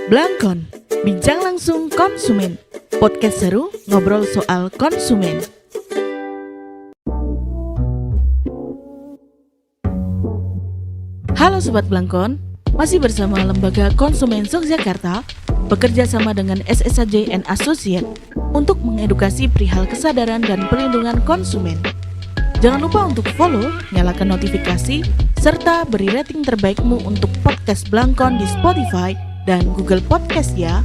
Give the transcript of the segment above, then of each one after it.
Blangkon, bincang langsung konsumen. Podcast seru ngobrol soal konsumen. Halo Sobat Blangkon, masih bersama Lembaga Konsumen Yogyakarta bekerja sama dengan SSAJ and Associate untuk mengedukasi perihal kesadaran dan perlindungan konsumen. Jangan lupa untuk follow, nyalakan notifikasi, serta beri rating terbaikmu untuk podcast Blangkon di Spotify dan Google Podcast ya.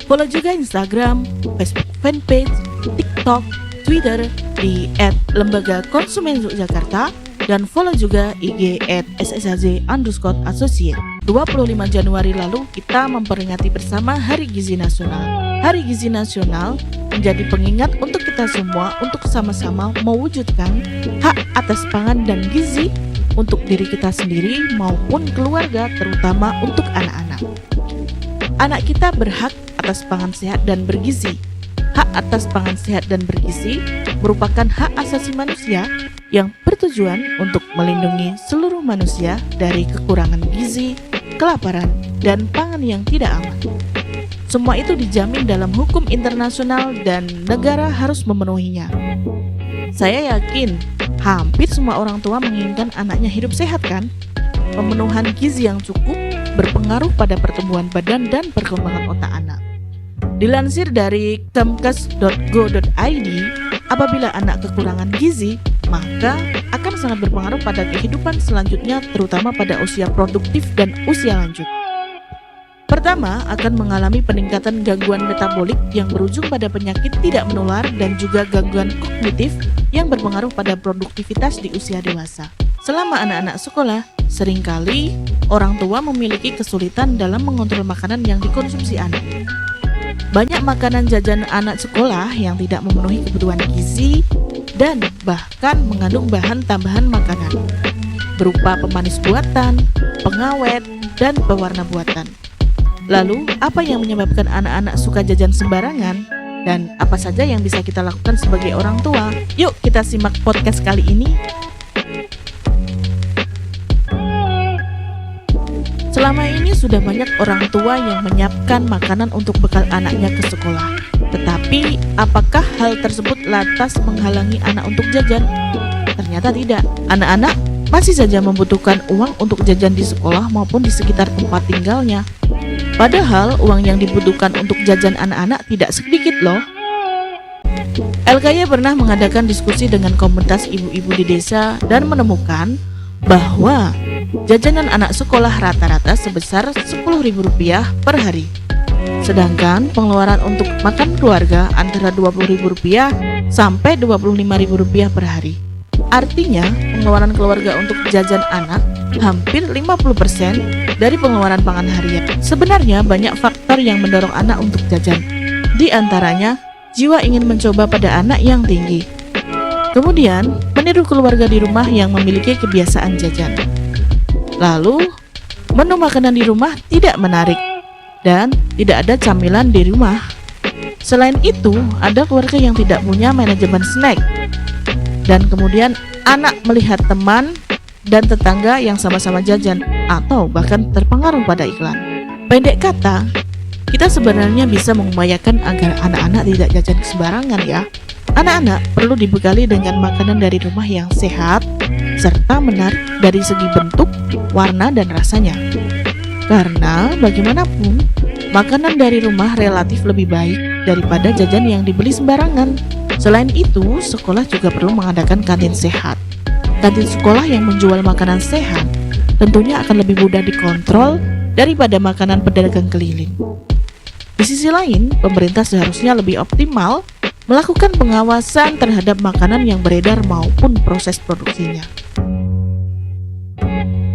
Follow juga Instagram, Facebook fanpage, TikTok, Twitter di @Lembaga Konsumen Yogyakarta dan follow juga IG @ssaj_associate. 25 Januari lalu kita memperingati bersama Hari Gizi Nasional. Hari Gizi Nasional menjadi pengingat untuk kita semua untuk sama-sama mewujudkan hak atas pangan dan gizi untuk diri kita sendiri maupun keluarga, terutama untuk anak-anak. Anak kita berhak atas pangan sehat dan bergizi. Hak atas pangan sehat dan bergizi merupakan hak asasi manusia yang bertujuan untuk melindungi seluruh manusia dari kekurangan gizi, kelaparan, dan pangan yang tidak aman. Semua itu dijamin dalam hukum internasional dan negara harus memenuhinya. Saya yakin hampir semua orang tua menginginkan anaknya hidup sehat kan? Pemenuhan gizi yang cukup berpengaruh pada pertumbuhan badan dan perkembangan otak anak. Dilansir dari kemkes.go.id, apabila anak kekurangan gizi, maka akan sangat berpengaruh pada kehidupan selanjutnya, terutama pada usia produktif dan usia lanjut. Pertama, akan mengalami peningkatan gangguan metabolik yang berujung pada penyakit tidak menular dan juga gangguan kognitif yang berpengaruh pada produktivitas di usia dewasa. Selama anak-anak sekolah, seringkali orang tua memiliki kesulitan dalam mengontrol makanan yang dikonsumsi anak. Banyak makanan jajan anak sekolah yang tidak memenuhi kebutuhan gizi dan bahkan mengandung bahan tambahan makanan berupa pemanis buatan, pengawet, dan pewarna buatan. Lalu, apa yang menyebabkan anak-anak suka jajan sembarangan? Dan apa saja yang bisa kita lakukan sebagai orang tua? Yuk kita simak podcast kali ini. Selama ini sudah banyak orang tua yang menyiapkan makanan untuk bekal anaknya ke sekolah. Tetapi, apakah hal tersebut lantas menghalangi anak untuk jajan? Ternyata tidak. Anak-anak masih saja membutuhkan uang untuk jajan di sekolah maupun di sekitar tempat tinggalnya. Padahal uang yang dibutuhkan untuk jajan anak-anak tidak sedikit loh. LKY pernah mengadakan diskusi dengan komunitas ibu-ibu di desa dan menemukan bahwa jajanan anak sekolah rata-rata sebesar Rp10.000 per hari. Sedangkan pengeluaran untuk makan keluarga antara Rp20.000 sampai Rp25.000 per hari. Artinya, pengeluaran keluarga untuk jajan anak hampir 50% dari pengeluaran pangan harian. Sebenarnya banyak faktor yang mendorong anak untuk jajan. Di antaranya, jiwa ingin mencoba pada anak yang tinggi. Kemudian, meniru keluarga di rumah yang memiliki kebiasaan jajan. Lalu, menu makanan di rumah tidak menarik dan tidak ada camilan di rumah. Selain itu, ada keluarga yang tidak punya manajemen snack. Dan kemudian anak melihat teman dan tetangga yang sama-sama jajan atau bahkan terpengaruh pada iklan. Pendek kata, kita sebenarnya bisa mengupayakan agar anak-anak tidak jajan sembarangan ya. Anak-anak perlu dibekali dengan makanan dari rumah yang sehat serta menarik dari segi bentuk, warna, dan rasanya. Karena bagaimanapun, makanan dari rumah relatif lebih baik daripada jajan yang dibeli sembarangan. Selain itu, sekolah juga perlu mengadakan kantin sehat. Kantin sekolah yang menjual makanan sehat tentunya akan lebih mudah dikontrol daripada makanan pedagang keliling. Di sisi lain, pemerintah seharusnya lebih optimal melakukan pengawasan terhadap makanan yang beredar maupun proses produksinya.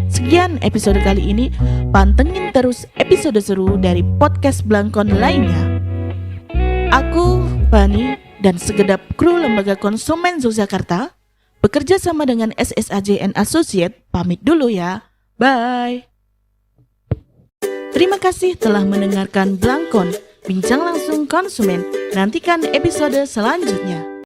Sekian episode kali ini, pantengin terus episode seru dari podcast Blangkon lainnya. Aku, Fani, dan segenap kru Lembaga Konsumen Yogyakarta bekerja sama dengan SSAJ and Associate pamit dulu ya. Bye. Terima kasih telah mendengarkan Blangkon, bincang langsung konsumen. Nantikan episode selanjutnya.